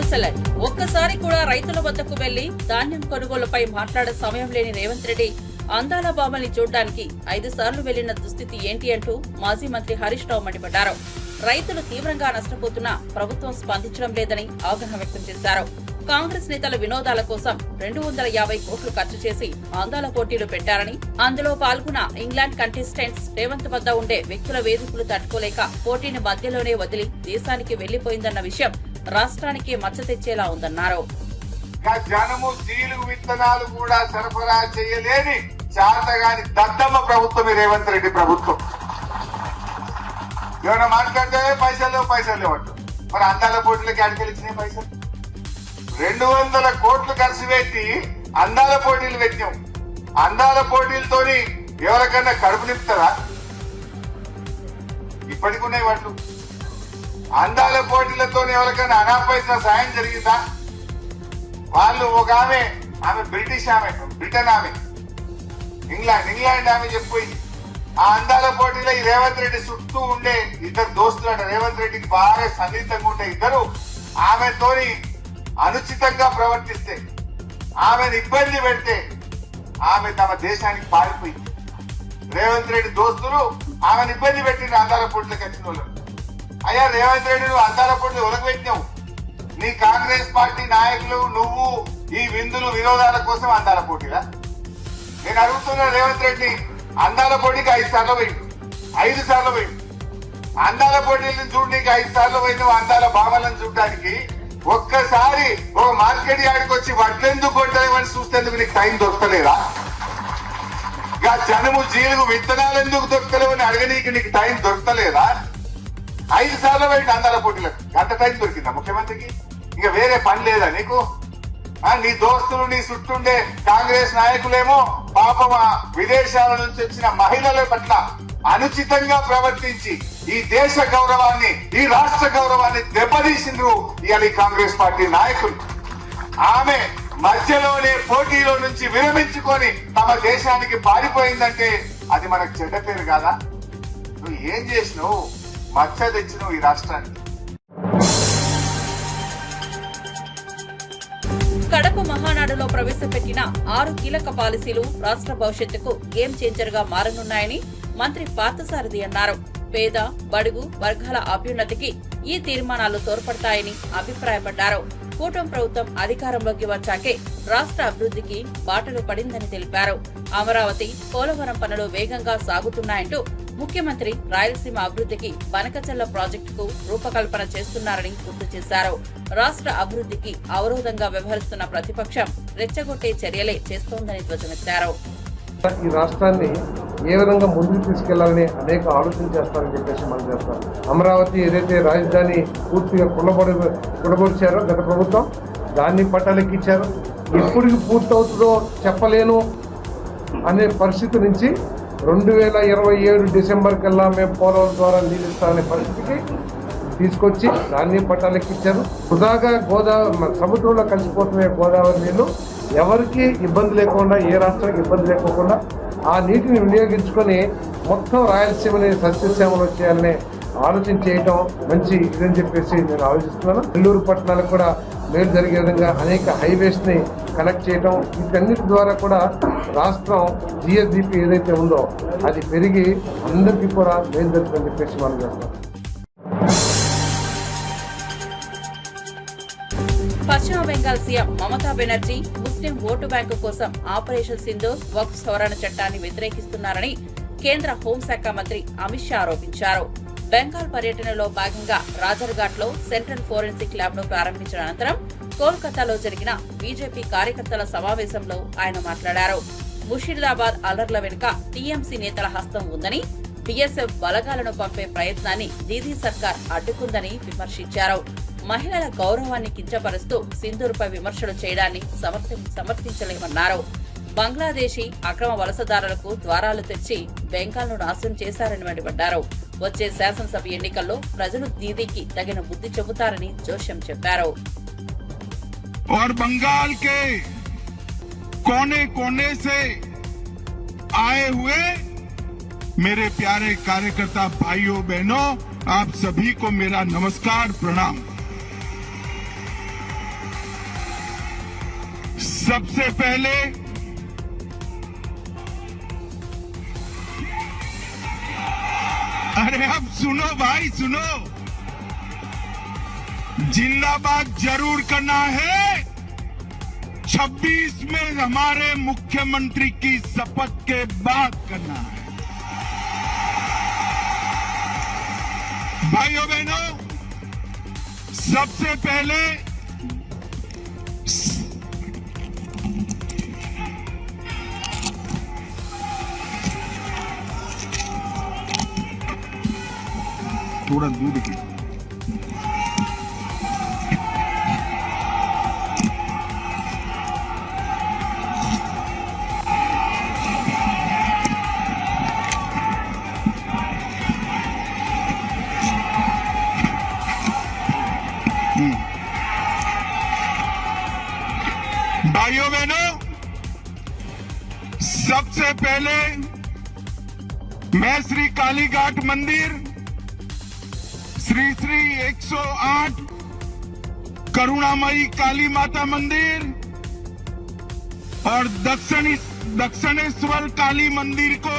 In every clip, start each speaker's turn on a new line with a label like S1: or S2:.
S1: Excellent. ఒక్కసారి కూడా రైతుల వద్దకు వెళ్లి ధాన్యం కొనుగోలుపై మాట్లాడే సమయం లేని రేవంత్ రెడ్డి అందాల బామల్ని చూడ్డానికి 5 సార్లు వెళ్లిన దుస్థితి ఏంటి అంటూ మాజీ మంత్రి హరీష్ రావు మండిపడ్డారు. రైతులు తీవ్రంగా నష్టపోతున్నా ప్రభుత్వం స్పందించడం లేదని ఆగ్రహం వ్యక్తం చేశారు. కాంగ్రెస్ నేతల వినోదాల కోసం 250 కోట్లు ఖర్చు చేసి అందాల పోటీలు పెట్టారని, అందులో పాల్గొన్న ఇంగ్లాండ్ కంటెస్టెంట్స్ రేవంత్ వద్ద ఉండే వ్యక్తుల వేధింపులు తట్టుకోలేక పోటీని మధ్యలోనే వదిలి దేశానికి వెళ్లిపోయిందన్న విషయం రాష్ట్రానికి మచ్చ తెచ్చేలా ఉందన్నారు.
S2: జనము జీలు విత్తనాలు కూడా సరఫరా చేయలేని చాతగాని దద్దమ్మ ప్రభుత్వం రేవంత్ రెడ్డి ప్రభుత్వం. ఏమైనా మాట్లాడితే పైసలు లేవంట. మరి అందాల పోటీలకి అడిగెలిచిన పైసలు 200 కోట్లు ఖర్చు పెట్టి అందాల పోటీలు పెట్టాం. అందాల పోటీలతోని ఎవరికన్నా కడుపు నింపుతారా? ఇప్పటికున్నాయి వాట్లు. అందాల పోటీలతో ఎవరికైనా అనాపైసా సాయం జరిగిందా? వాళ్ళు ఒక ఆమె బ్రిటిష్ ఆమె, బ్రిటన్ ఆమె, ఇంగ్లాండ్ ఆమె చెప్పిపోయింది. ఆ అందాల పోటీలో ఈ రేవంత్ రెడ్డి చుట్టూ ఉండే 2 దోస్తులు అంట, రేవంత్ రెడ్డికి బాగా సన్నిహితంగా ఉండే 2 ఆమెతోని అనుచితంగా ప్రవర్తిస్తే, ఆమెను ఇబ్బంది పెడితే ఆమె తమ దేశానికి పారిపోయింది. రేవంత్ రెడ్డి దోస్తులు ఆమెను ఇబ్బంది పెట్టిండ్రు అందాల పోటీలకు వచ్చిన వాళ్ళు. అయ్యా రేవంత్ రెడ్డి, నువ్వు అందాల పోటీలు ఒలగబెట్టినావు. నీ కాంగ్రెస్ పార్టీ నాయకులు నువ్వు ఈ విందులు వినోదాల కోసం అందాల పోటీలా? నేను అడుగుతున్నా రేవంత్ రెడ్డి, అందాల పోటీకి 5 సార్లు పోయింది, 5 సార్లు పోయింది. అందాల పోటీలను చూడడానికి 5 సార్లు పోయిన అందాల భావాలను చూడడానికి ఒక్కసారి ఒక మార్కెట్ యార్డ్కి వచ్చి వడ్లెందుకు కొట్టలేవని చూస్తేందుకు నీకు టైం దొరకలేదా? ఇక జనము జీలుగు విత్తనాలు ఎందుకు దొరకలేవని అడగనీకి నీకు టైం దొరకలేదా? 5 సార్లు పోయింది అందాల పోటీలకు. అంత టైం దొరికిందా ముఖ్యమంత్రికి? ఇక వేరే పని లేదా నీకు? నీ దోస్తులు నీ చుట్టుండే కాంగ్రెస్ నాయకులేమో పాపం విదేశాల నుంచి వచ్చిన మహిళల పట్ల అనుచితంగా ప్రవర్తించి ఈ దేశ గౌరవాన్ని, ఈ రాష్ట్ర గౌరవాన్ని దెబ్బతీసిండ్రు ఇవాళ కాంగ్రెస్ పార్టీ నాయకులు. ఆమె మధ్యలోనే పోటీలో నుంచి విరమించుకొని తమ దేశానికి పారిపోయిందంటే అది మనకు చెడ్డ పేరు కాదా? నువ్వు ఏం చేసినావు? మచ్చ తెచ్చినావు ఈ రాష్ట్రానికి.
S1: కడప మహానాడులో ప్రవేశపెట్టిన 6 కీలక పాలసీలు రాష్ట్ర భవిష్యత్తుకు గేమ్ చేంజర్ గా మారనున్నాయని మంత్రి పార్థసారథి అన్నారు. పేద, బడుగు వర్గాల అభ్యున్నతికి ఈ తీర్మానాలు తోడ్పడతాయని అభిప్రాయపడ్డారు. కూటమి ప్రభుత్వం అధికారంలోకి వచ్చాకే రాష్ట్ర అభివృద్ధికి బాటలు పడిందని తెలిపారు. అమరావతి, పోలవరం పనులు వేగంగా సాగుతున్నాయంటూ ముఖ్యమంత్రి రాయలసీమ అభివృద్ధికి బనకచర్ల ప్రాజెక్టుకు రూపకల్పన చేస్తున్నారని గుర్తు చేశారు. రాష్ట్ర అభివృద్ధికి అవరోధంగా వ్యవహరిస్తున్న ప్రతిపక్షం రెచ్చగొట్టే చర్యలే చేస్తోందని ధ్వజమెత్తారు.
S3: ఈ రాష్ట్రాన్ని ఏ విధంగా ముందుకు తీసుకెళ్లాలని అనేక ఆలోచన చేస్తారని చెప్పేసి మనం చేస్తాం. అమరావతి ఏదైతే రాజధాని పూర్తిగా కుడబొడిచారో గత ప్రభుత్వం, దాన్ని పట్టాలెక్కించారు. ఎప్పటికి పూర్తవుతుందో చెప్పలేను అనే పరిస్థితి నుంచి 2027 డిసెంబర్ కల్లా మేము పోలవరం ద్వారా నీళ్ళు ఇస్తామనే పరిస్థితికి తీసుకొచ్చి దాన్ని పట్టాలెక్కించారు. వృధాగా గోదావరి సముద్రంలో కలిసిపోతున్న గోదావరి నీళ్లు ఎవరికి ఇబ్బంది లేకుండా, ఏ రాష్ట్రానికి ఇబ్బంది లేకోకుండా ఆ నీటిని వినియోగించుకొని మొత్తం రాయలసీమని సస్యశ్యామలు చేయాలనే ఆలోచన చేయటం మంచి ఇదని చెప్పేసి నేను ఆలోచిస్తున్నాను. నెల్లూరు పట్టణాలకు కూడా మేలు జరిగే విధంగా అనేక హైవేస్ ని కనెక్ట్ చేయటం, వీటన్నిటి ద్వారా కూడా రాష్ట్రం జిఎస్డిపి ఏదైతే ఉందో అది పెరిగి అందరికీ కూడా మేలు జరుగుతుందని చెప్పేసి మనం చేస్తాం.
S1: పశ్చిమ బెంగాల్ సీఎం మమతా బెనర్జీ ముస్లిం ఓటు బ్యాంకు కోసం ఆపరేషన్ సింధూర్ వక్ఫ్ సవరణ చట్టాన్ని వ్యతిరేకిస్తున్నారని కేంద్ర హోంశాఖ మంత్రి అమిత్ షా ఆరోపించారు. బెంగాల్ పర్యటనలో భాగంగా రాజర్ఘాట్ లో సెంట్రల్ ఫోరెన్సిక్ ల్యాబ్ ను ప్రారంభించిన అనంతరం కోల్కతాలో జరిగిన బీజేపీ కార్యకర్తల సమావేశంలో ఆయన మాట్లాడారు. ముషీదాబాద్ అల్లర్ల వెనుక టీఎంసీ నేతల హస్తం ఉందని, బీఎస్ఎఫ్ బలగాలను పంపే ప్రయత్నాన్ని దీదీ సర్కార్ అడ్డుకుందని విమర్శించారు. మహిళల గౌరవాన్ని కించపరుస్తూ సింధూర్పై విమర్శలు చేయడాన్ని సమర్థించలేమన్నారు. బంగ్లాదేశీ అక్రమ వలసదారులకు ద్వారాలు తెచ్చి బెంగాల్ను నాశనం చేశారని మండిపడ్డారు. వచ్చే శాసనసభ ఎన్నికల్లో ప్రజలు దీదీకి తగిన బుద్ధి చెబుతారని జోష్యం చెప్పారు.
S4: और बंगाल के कोने कोने से आए हुए मेरे प्यारे कार्यकर्ता भाइयों बहनों, आप सभी को मेरा नमस्कार प्रणाम। सबसे पहले अरे अब सुनो भाई सुनो, जिंदाबाद जरूर करना है। 26 में हमारे मुख्यमंत्री की शपथ के बाद करना है। भाइयों बहनों, सबसे पहले थोड़ा दूर की भाइयों बहनों, सबसे पहले मैं श्री कालीघाट मंदिर, श्री 108 करुणामयी काली माता मंदिर और दक्षिणेश्वर काली मंदिर को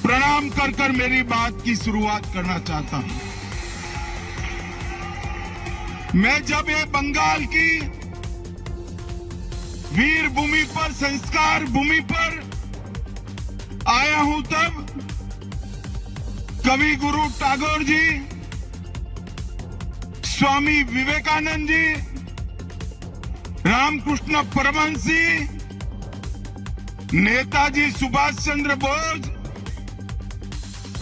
S4: प्रणाम कर मेरी बात की शुरुआत करना चाहता हूं। मैं जब ये बंगाल की वीर भूमि पर, संस्कार भूमि पर आया हूं, तब कवि गुरु टैगोर जी, स्वामी विवेकानंद जी, रामकृष्ण परमहंस जी, नेताजी सुभाष चंद्र बोस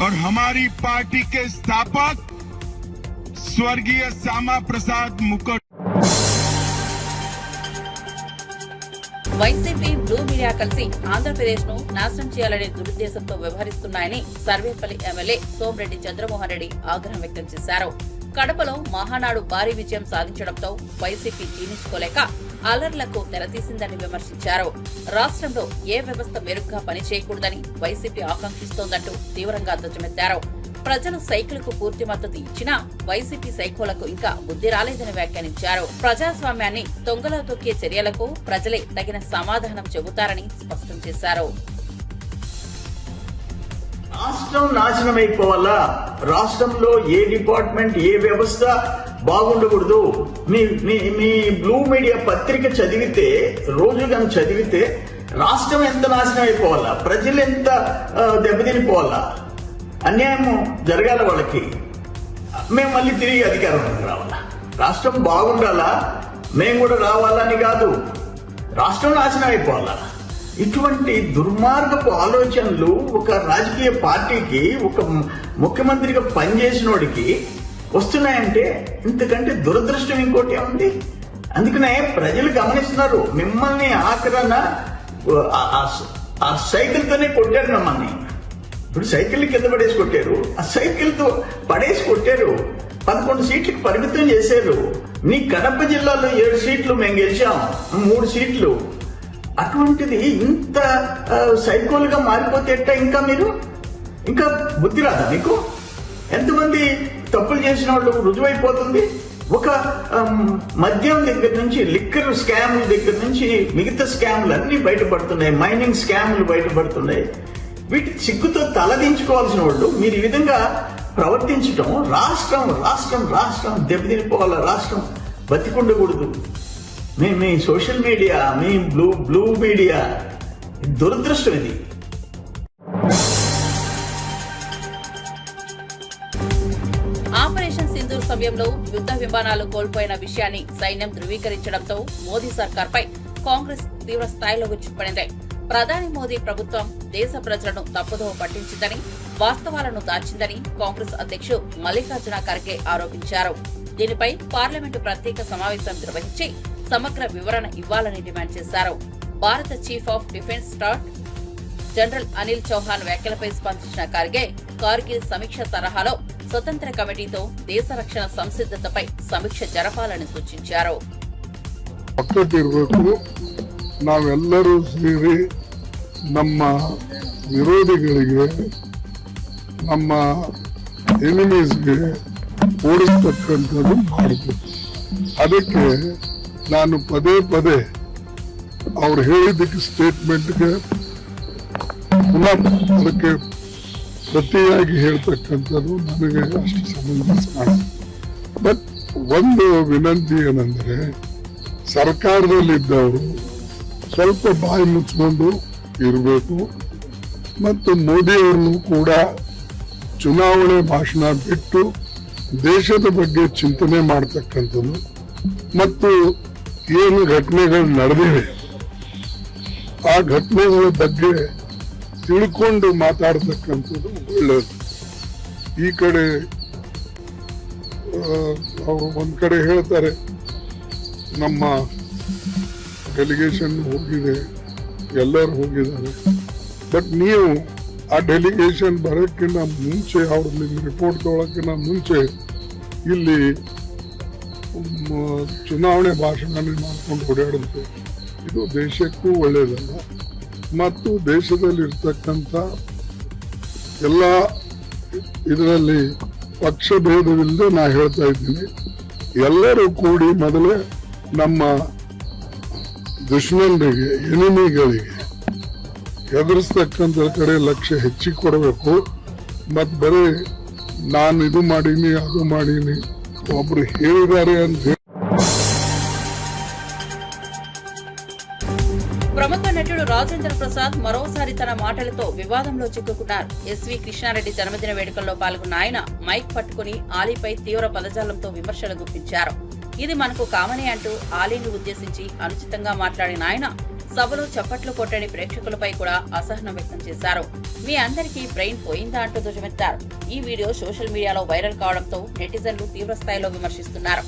S4: और हमारी पार्टी के स्थापक स्वर्गीय Shyama Prasad Mukherjee.
S1: YCP blue media కలిసి ఆంధ్రప్రదేశ్ ను నాశనం చేయాలనే దురుద్దేశంతో వ్యవహరిస్తున్నాయని సర్వేపల్లి ఎమ్మెల్యే సోమిరెడ్డి చంద్రమోహన్ రెడ్డి ఆగ్రహం వ్యక్తం చేశారు. కడపలో మహానాడు భారీ విజయం సాధించడంతో వైసీపీ జీర్ణించుకోలేక అల్లర్లకు తెరతీసిందని విమర్శించారు. రాష్ట్రంలో ఏ వ్యవస్థ మెరుగ్గా పనిచేయకూడదని వైసీపీ ఆకాంక్షిస్తోందంటూ తీవ్రంగా ధ్వజమెత్తారు. ప్రజలు సైకిల్ కు పూర్తి మద్దతు ఇచ్చినా వైసీపీ సైకోలకు ఇంకా బుద్ధి రాలేదని వ్యాఖ్యానించారు. ప్రజాస్వామ్యాన్ని తొంగలో తొక్కే చర్యలకు ప్రజలే తగిన సమాధానం చెబుతారని స్పష్టం చేశారు.
S5: రాష్ట్రం నాశనం అయిపోవాలా, రాష్ట్రంలో ఏ డిపార్ట్మెంట్ ఏ వ్యవస్థ బాగుండకూడదు. మీ బ్లూ మీడియా పత్రిక చదివితే, రోజు కానీ చదివితే రాష్ట్రం ఎంత నాశనం అయిపోవాలా, ప్రజలు ఎంత దెబ్బతినిపోవాలా, అన్యాయం జరగాల వాళ్ళకి, మేము మళ్ళీ తిరిగి అధికారంలోకి రావాలా, రాష్ట్రం బాగుండాలా, మేము కూడా రావాలని కాదు, రాష్ట్రం నాశనం అయిపోవాలా. ఇటువంటి దుర్మార్గపు ఆలోచనలు ఒక రాజకీయ పార్టీకి, ఒక ముఖ్యమంత్రిగా పనిచేసినోడికి వస్తున్నాయంటే ఇంతకంటే దురదృష్టం ఇంకోటి ఉంది. అందుకనే ప్రజలు గమనిస్తున్నారు. మిమ్మల్ని ఆఖరణ ఆ సైకిల్తోనే కొట్టారు మమ్మల్ని. ఇప్పుడు సైకిల్ కింద పడేసి కొట్టారు, ఆ సైకిల్తో పడేసి కొట్టారు. 11 సీట్లకు పరిమితం చేశారు. మీ కడప జిల్లాలో 7 సీట్లు మేము గెలిచాం, 3 సీట్లు. అటువంటిది ఇంత సైకోలుగా మారిపోతే ఎట్టా? ఇంకా మీరు ఇంకా బుద్ధి రాదా మీకు? ఎంతమంది తప్పులు చేసిన వాళ్ళు రుజువైపోతుంది. ఒక మద్యం దగ్గర నుంచి, లిక్కర్ స్కామ్ల దగ్గర నుంచి మిగతా స్కామ్లు అన్ని బయటపడుతున్నాయి, మైనింగ్ స్కామ్లు బయటపడుతున్నాయి. వీటి సిగ్గుతో తలదించుకోవాల్సిన వాళ్ళు మీరు ఈ విధంగా ప్రవర్తించడం, రాష్ట్రం రాష్ట్రం రాష్ట్రం దెబ్బతినిపోవాలా, రాష్ట్రం బతికుండకూడదు. మీ సోషల్ మీడియా, మీ బ్లూ మీడియా దురదృష్టం ఇది.
S1: ఆపరేషన్ సింధూర్ సమయంలో యుద్ధ విమానాలు కోల్పోయిన విషయాన్ని సైన్యం ధృవీకరించడంతో మోదీ సర్కార్పై కాంగ్రెస్ తీవ్ర స్థాయిలో విరుచుకుపడింది. ప్రధాని మోదీ ప్రభుత్వం దేశ ప్రజలను తప్పుదోవ పట్టించిందని, వాస్తవాలను దాచిందని కాంగ్రెస్ అధ్యక్షుడు మల్లికార్జున ఖర్గే ఆరోపించారు. దీనిపై పార్లమెంటు ప్రత్యేక సమావేశం నిర్వహించి సమగ్ర వివరణ ఇవ్వాలని డిమాండ్ చేశారు. భారత chief of defence staff general Anil Chauhan వ్యాఖ్యలపై స్పందించిన ఖర్గే, కార్గిల్ సమీక్ష తరహాలో స్వతంత్ర కమిటీతో దేశ రక్షణ సంసిద్ధతపై సమీక్ష జరపాలని సూచించారు.
S6: ನಾವೆಲ್ಲರೂ ಸೇರಿ ನಮ್ಮ ವಿರೋಧಿಗಳಿಗೆ, ನಮ್ಮ ಎನಿಮೀಸ್ಗೆ ಓಡಿಸ್ತಕ್ಕಂಥದ್ದು ಮಾಡಬೇಕು. ಅದಕ್ಕೆ ನಾನು ಪದೇ ಪದೇ ಅವ್ರು ಹೇಳಿದ್ದಕ್ಕೆ ಸ್ಟೇಟ್ಮೆಂಟ್ಗೆ ಪುನಃ ಅದಕ್ಕೆ ಪ್ರತಿಯಾಗಿ ಹೇಳ್ತಕ್ಕಂಥದ್ದು ನನಗೆ ಅಷ್ಟು ಸಮಂಜಸ ಕಾಣುತ್ತೆ. ಬಟ್ ಒಂದು ವಿನಂತಿ ಏನಂದ್ರೆ ಸರ್ಕಾರದಲ್ಲಿದ್ದವರು ಸ್ವಲ್ಪ ಬಾಯಿ ಮುಚ್ಕೊಂಡು ಇರಬೇಕು ಮತ್ತು ಮೋದಿಯವ್ರನ್ನು ಕೂಡ ಚುನಾವಣೆ ಭಾಷಣ ಬಿಟ್ಟು ದೇಶದ ಬಗ್ಗೆ ಚಿಂತನೆ ಮಾಡ್ತಕ್ಕಂಥದ್ದು ಮತ್ತು ಏನು ಘಟನೆಗಳು ನಡೆದಿವೆ ಆ ಘಟನೆಗಳ ಬಗ್ಗೆ ತಿಳ್ಕೊಂಡು ಮಾತಾಡ್ತಕ್ಕಂಥದ್ದು ಒಳ್ಳೆಯದು. ಈ ಕಡೆ ಅವರು ಒಂದ್ ಕಡೆ ಹೇಳ್ತಾರೆ ನಮ್ಮ ಡೆಲಿಗೇಷನ್ ಹೋಗಿದೆ, ಎಲ್ಲರೂ ಹೋಗಿದ್ದಾರೆ. ಬಟ್ ನೀವು ಆ ಡೆಲಿಗೇಷನ್ ಬರೋಕ್ಕಿಂತ ಮುಂಚೆ ಅವ್ರಲ್ಲಿ ರಿಪೋರ್ಟ್ ತಗೊಳಕ್ಕಿಂತ ಮುಂಚೆ ಇಲ್ಲಿ ಚುನಾವಣೆ ಭಾಷಣನೇ ಮಾಡ್ಕೊಂಡು ಓಡಾಡುತ್ತೆ. ಇದು ದೇಶಕ್ಕೂ ಒಳ್ಳೆಯದಲ್ಲ ಮತ್ತು ದೇಶದಲ್ಲಿರ್ತಕ್ಕಂಥ ಎಲ್ಲ ಇದರಲ್ಲಿ ಪಕ್ಷ ಭೇದವಿಲ್ಲದೆ ನಾ ಹೇಳ್ತಾ ಇದ್ದೀನಿ, ಎಲ್ಲರೂ ಕೂಡಿ ಮೊದಲೇ ನಮ್ಮ ದುಶ್ಮನರಿಗೆ ಎನಿಮಿಗಳಿಗೆ ಎದುರಿಸ್ತಕ್ಕಂಥ ಕಡೆ ಲಕ್ಷ್ಯ ಹೆಚ್ಚಿಗೆ ಕೊಡಬೇಕು. ಮತ್ತು ಬರೀ ನಾನು ಇದು ಮಾಡೀನಿ ಅದು ಮಾಡೀನಿ ಒಬ್ರು ಹೇಳಿದ್ದಾರೆ ಅಂತ ಹೇಳಿ.
S1: ప్రముఖ నటుడు రాజేంద్ర ప్రసాద్ మరోసారి తన మాటలతో వివాదంలో చిక్కుకున్నారు. ఎస్వి కృష్ణారెడ్డి జన్మదిన వేడుకల్లో పాల్గొన్న ఆయన మైక్ పట్టుకుని ఆలీపై తీవ్ర పదజాలంతో విమర్శలు గుప్పించారు. ఇది మనకు కామనే అంటూ ఆలీని ఉద్దేశించి అనుచితంగా మాట్లాడిన ఆయన సభలో చప్పట్లు కొట్టని ప్రేక్షకులపై కూడా అసహనం వ్యక్తం చేశారు. మీ అందరికీ బ్రెయిన్ పోయిందా అంటూ ధ్వజమెత్తారు. ఈ వీడియో సోషల్ మీడియాలో వైరల్ కావడంతో నెటిజన్లు తీవ్ర స్థాయిలో విమర్శిస్తున్నారు.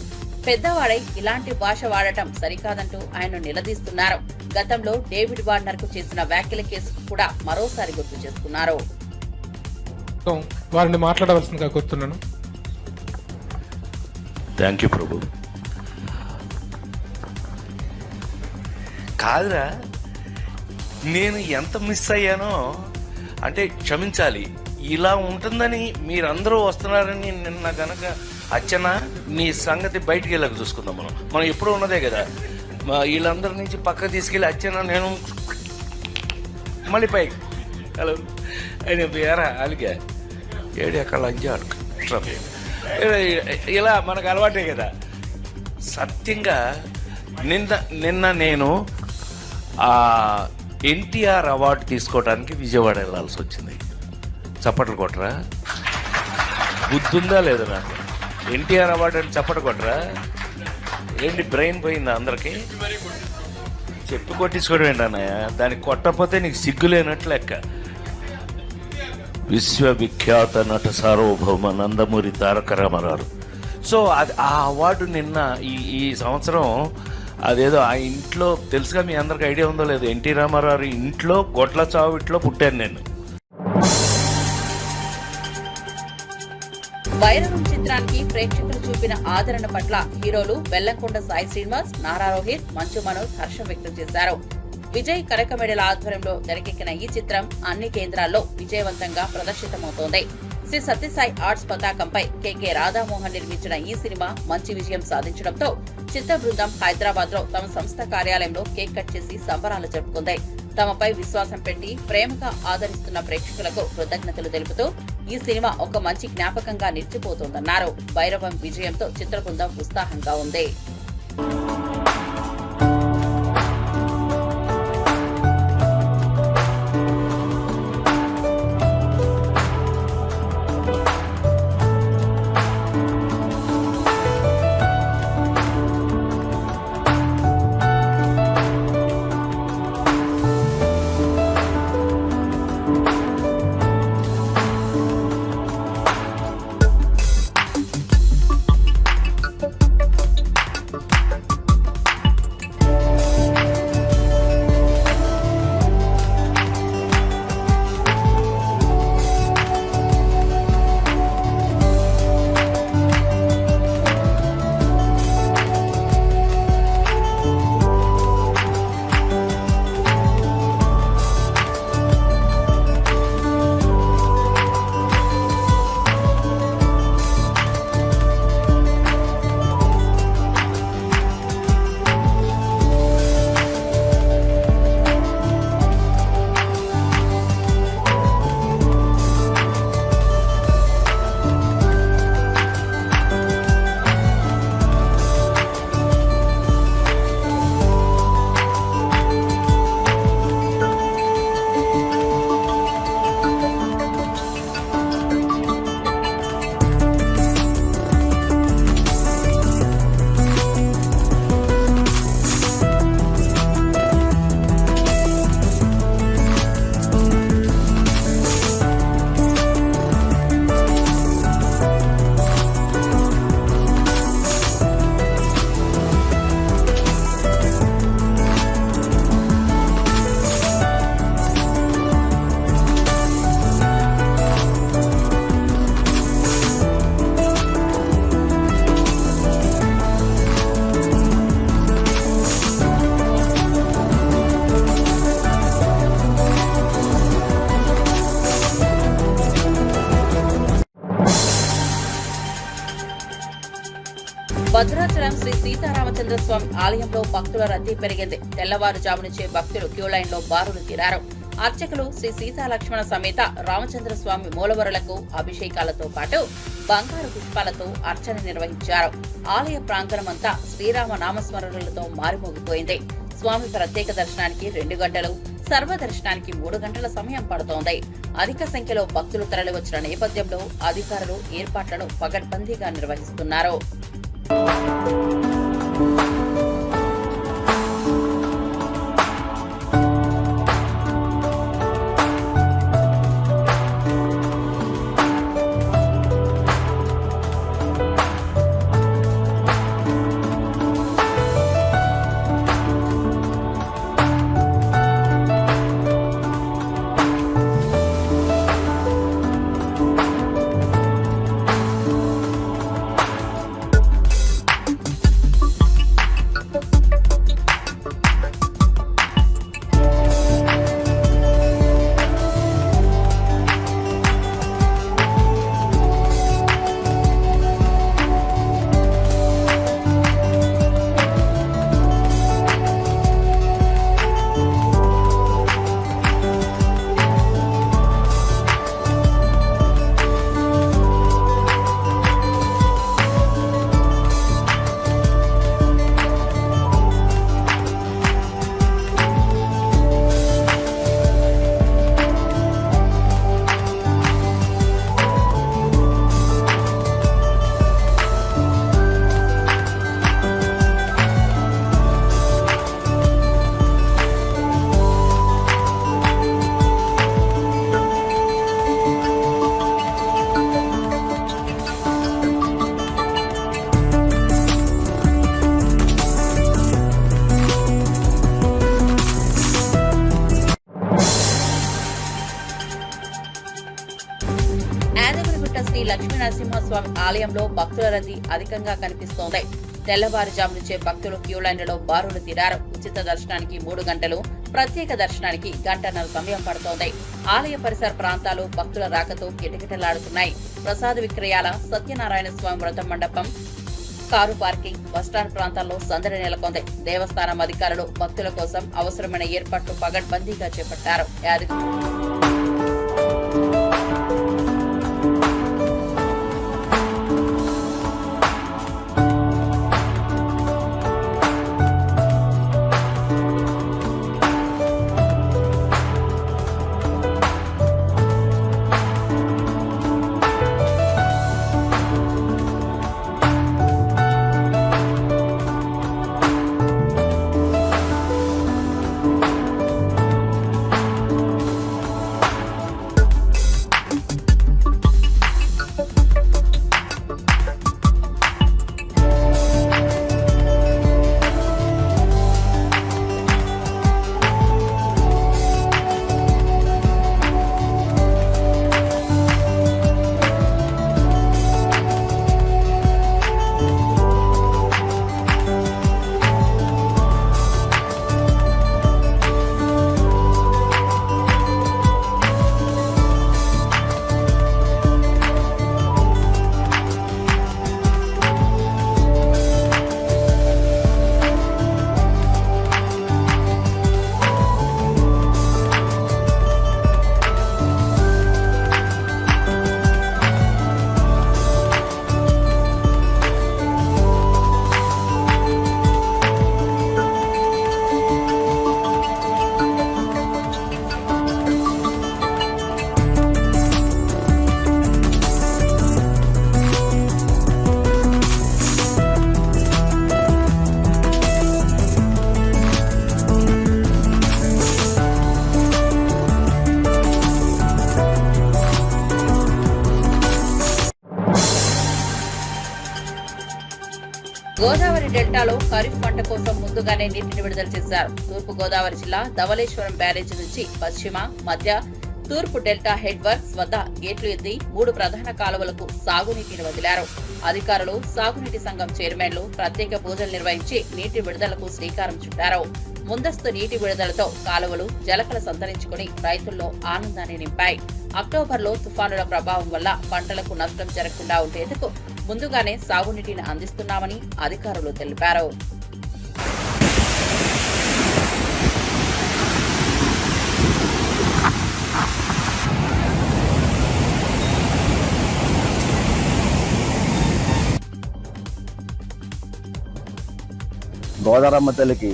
S1: పెద్దవాడై ఇలాంటి భాష వాడటం సరికాదంటూ ఆయన నిలదీస్తున్నారు. గతంలో డేవిడ్ వార్నర్ కు చేసిన వ్యాఖ్యల కేసు కూడా మరోసారి గుర్తు చేసుకున్నారు.
S7: వారిని మాట్లాడవలసిందిగా కోరుతున్నాను.
S8: థ్యాంక్ యూ ప్రభు. కాదురా, నేను ఎంత మిస్ అయ్యానో అంటే క్షమించాలి. ఇలా ఉంటుందని మీరందరూ వస్తున్నారని నిన్న గనక అచ్చనా నీ సంగతి బయటికి వెళ్ళక చూసుకుందాం. మనం ఎప్పుడూ ఉన్నదే కదా. వీళ్ళందరి నుంచి పక్క తీసుకెళ్ళి అచ్చనా నేను మళ్ళీ పైకి హలో ఆయన పేరా అలిగా ఏడు ఎక్కడ లంచాడు ఇలా మనకు అలవాటే కదా. సత్యంగా నిన్న నేను ఎన్టీఆర్ అవార్డు తీసుకోవడానికి విజయవాడ వెళ్ళాల్సి వచ్చింది. చప్పట్లు కొట్టరా? బుద్ధుందా లేదా నాకు? ఎన్టీఆర్ అవార్డు అని చప్పట్లు కొట్టరా? ఏంటి బ్రెయిన్ పోయిందా అందరికి? చెప్పి కొట్టించుకోవడం ఏంటన్నయ్య? దానికి కొట్టకపోతే నీకు సిగ్గులేనట్లు లెక్క. విశ్వవిఖ్యాత నట సార్వభౌమ నందమూరి తారక రామారావు. సో అది ఆ అవార్డు నిన్న ఈ సంవత్సరం అదేదో ఆ ఇంట్లో తెలుసుగా, మీ అందరికి ఐడియా ఉందో లేదో, ఎన్టీ రామారావు ఇంట్లో గొడ్ల చావిట్లో పుట్టాను నేను.
S1: వైరవం చిత్రానికి ప్రేక్షకులు చూపిన ఆదరణ పట్ల హీరోలు బెల్లంకొండ సాయి శ్రీనివాస్, నారా రోహిత్, మంచు మనోజ్ హర్షం వ్యక్తం చేశారు. విజయ్ కనకమెడల ఆధ్వర్యంలో తెరకెక్కిన ఈ చిత్రం అన్ని కేంద్రాల్లో విజయవంతంగా ప్రదర్శితమవుతోంది. శ్రీ సత్యసాయి ఆర్ట్స్ పతాకంపై కెకే రాధామోహన్ నిర్మించిన ఈ సినిమా మంచి విజయం సాధించడంతో చిత్ర బృందం హైదరాబాద్ లో తమ సంస్థ కార్యాలయంలో కేక్ కట్ చేసి సంబరాలు జరుపుకుంది. తమపై విశ్వాసం పెట్టి ప్రేమగా ఆదరిస్తున్న ప్రేక్షకులకు కృతజ్ఞతలు తెలుపుతూ ఈ సినిమా ఒక మంచి జ్ఞాపకంగా నిలిచిపోతోందన్నారు. భైరవం విజయంతో చిత్ర బృందం ఉత్సాహంగా ఉంది. సీతారామచంద్ర స్వామి ఆలయంలో భక్తుల రద్దీ పెరిగింది. తెల్లవారుజాము నుంచే భక్తులు క్యూ లైన్ లో బారులు తీరారు. అర్చకులు శ్రీ సీతాలక్ష్మణ సమేత రామచంద్ర స్వామి మూలవరులకు అభిషేకాలతో పాటు బంగారు పుష్పాలతో అర్చన నిర్వహించారు. ఆలయ ప్రాంగణమంతా శ్రీరామ నామస్మరణలతో మారుమోగిపోయింది. స్వామి ప్రత్యేక దర్శనానికి 2 గంటలు, సర్వదర్శనానికి 3 గంటల సమయం పడుతోంది. అధిక సంఖ్యలో భక్తులు తరలివచ్చిన నేపథ్యంలో అధికారులు ఏర్పాట్లను పకడ్బందీగా నిర్వహిస్తున్నారు. శ్రీ లక్ష్మీనరసింహస్వామి ఆలయంలో భక్తుల రద్దీ అధికంగా కనిపిస్తోంది. తెల్లవారుజాము నుంచే భక్తులు క్యూ లైన్లలో బారులు తీరారు. ఉచిత దర్శనానికి 3 గంటలు, ప్రత్యేక దర్శనానికి 1.5 గంటల సమయం పడుతోంది. ఆలయ పరిసర ప్రాంతాలు భక్తుల రాకతో కిటకిటలాడుతున్నాయి. ప్రసాద విక్రయాల, సత్యనారాయణ స్వామి వ్రత మండపం, కారు పార్కింగ్, బస్టాండ్ ప్రాంతాల్లో సందడి నెలకొంది. దేవస్థానం అధికారులు భక్తుల కోసం అవసరమైన ఏర్పాట్లు పకడ్బందీగా చేపట్టారు. గోదావరి డెల్టాలో ఖరీఫ్ పంట కోసం ముందుగానే నీటిని విడుదల చేశారు. తూర్పు గోదావరి జిల్లా ధవళేశ్వరం బ్యారేజీ నుంచి పశ్చిమ, మధ్య, తూర్పు డెల్టా హెడ్ వర్క్స్ వద్ద గేట్లు ఎత్తి 3 ప్రధాన కాలువలకు సాగునీటిని వదిలారు. అధికారులు, సాగునీటి సంఘం చైర్మన్లు ప్రత్యేక పూజలు నిర్వహించి నీటి విడుదలకు శ్రీకారం చుట్టారు. ముందస్తు నీటి విడుదలతో కాలువలు జలకల సంతరించుకుని రైతుల్లో ఆనందాన్ని నింపాయి. అక్టోబర్లో తుఫానుల ప్రభావం వల్ల పంటలకు నష్టం జరగకుండా ఉండేందుకు ముందుగానే సాగునీటిని అందిస్తున్నామని అధికారులు తెలిపారు.
S7: గోదావరమ్మ తల్లికి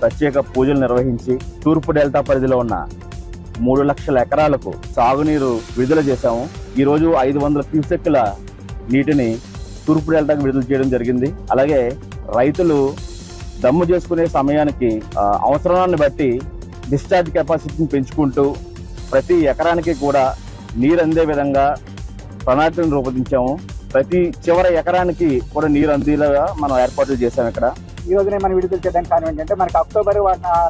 S7: ప్రత్యేక పూజలు నిర్వహించి తూర్పు డెల్టా పరిధిలో ఉన్న 3 లక్షల ఎకరాలకు సాగునీరు విడుదల చేశాము. ఈరోజు 500 క్యూసెక్కుల నీటిని తూర్పు డెల్టాకు విడుదల చేయడం జరిగింది. అలాగే రైతులు దమ్ము చేసుకునే సమయానికి అవసరాన్ని బట్టి డిశ్చార్జ్ కెపాసిటీని పెంచుకుంటూ ప్రతి ఎకరానికి కూడా నీరు అందే విధంగా ప్రణాళికను రూపొందించాము. ప్రతి చివరి ఎకరానికి కూడా నీరు అందేలాగా మనం ఏర్పాట్లు చేశాము. ఇక్కడ
S9: ఈ రోజునే మనం విడుదల చేయడానికి కారణం ఏంటంటే మనకి అక్టోబర్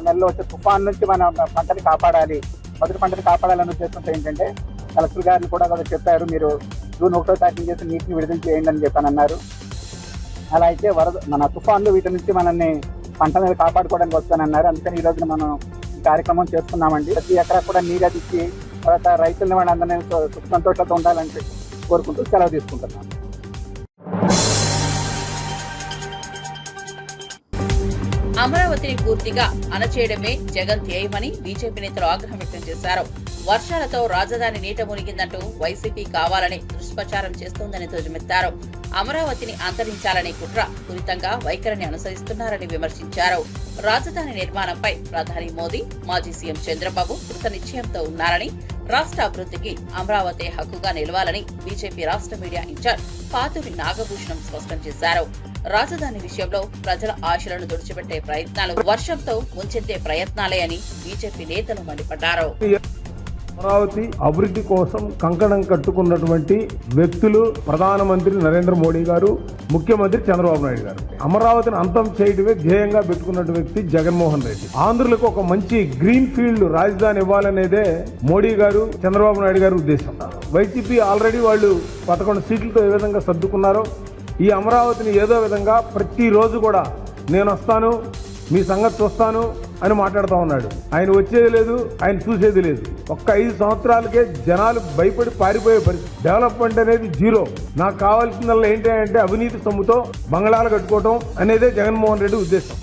S9: నెలలో వచ్చే తుఫాన్ నుంచి మన పంటని కాపాడాలి, మొదటి పంటని కాపాడాలనే ఉద్దేశంతో ఏంటంటే కలెక్టర్ గారిని కూడా చెప్పారు, మీరు జూన్ 1వ తారీఖు చేసి నీటిని విడుదల చేయండి అని చెప్పని అన్నారు. అలా అయితే మన తుఫాన్లు వీటి నుంచి మనల్ని పంటని కాపాడుకోవడానికి వస్తానన్నారు. అందుకని ఈ రోజున మనం ఈ కార్యక్రమం చేస్తున్నామండి. ప్రతి ఎకరా కూడా నీరు అందించి తర్వాత రైతులని వాళ్ళందరినీ సుఖ సంతోషంతో ఉండాలని కోరుకుంటూ సెలవు తీసుకుంటున్నాం.
S1: అమరావతిని పూర్తిగా అణచేయడమే జగన్ ధ్యేయమని బీజేపీ నేతలు ఆగ్రహం వ్యక్తం చేశారు. వర్షాలతో రాజధాని నీట మునిగిందంటూ వైసీపీ కావాలని దుష్ప్రచారం చేస్తోందని ధ్వజమెత్తారు. అమరావతిని అంతరించాలనే కుట్ర పూరితంగా వైఖరిని అనుసరిస్తున్నారని విమర్శించారు. రాజధాని నిర్మాణంపై ప్రధాని మోదీ, మాజీ సీఎం చంద్రబాబు కృత నిశ్చయంతో ఉన్నారని, రాష్ట్ర అభివృద్ధికి అమరావతి హక్కుగా నిలవాలని బీజేపీ రాష్ట్ర మీడియా ఇన్ఛార్జ్ పాతూరి నాగభూషణం స్పష్టం చేశారు. రాజధాని విషయంలో ప్రజల ఆశలను తుడిచిపెట్టే ప్రయత్నాలు వర్షంతో ముంచెత్తే ప్రయత్నాలే అని బీజేపీ నేతలు మండిపడ్డారు.
S3: అమరావతి అభివృద్ధి కోసం కంకణం కట్టుకున్నటువంటి వ్యక్తులు ప్రధానమంత్రి నరేంద్ర మోడీ గారు, ముఖ్యమంత్రి చంద్రబాబు నాయుడు గారు. అమరావతిని అంతం చేయడమే ధ్యేయంగా పెట్టుకున్న వ్యక్తి జగన్మోహన్ రెడ్డి. ఆంధ్రులకు ఒక మంచి గ్రీన్ ఫీల్డ్ రాజధాని ఇవ్వాలనేదే మోడీ గారు, చంద్రబాబు నాయుడు గారి ఉద్దేశం. వైసీపీ ఆల్రెడీ వాళ్ళు 11 సీట్లతో ఏ విధంగా సర్దుకున్నారో ఈ అమరావతిని ఏదో విధంగా ప్రతిరోజు కూడా నేను వస్తాను, మీ సంగతి చూస్తాను అని మాట్లాడుతూ ఉన్నాడు. ఆయన వచ్చేది లేదు, ఆయన చూసేది లేదు. ఒక్క 5 సంవత్సరాలకే జనాలు భయపడి పారిపోయే పరిస్థితి. డెవలప్మెంట్ అనేది జీరో. నాకు కావాల్సిందల్లా ఏంటి అంటే అవినీతి సొమ్ముతో బంగళాలు కట్టుకోవటం అనేదే జగన్మోహన్ రెడ్డి ఉద్దేశం.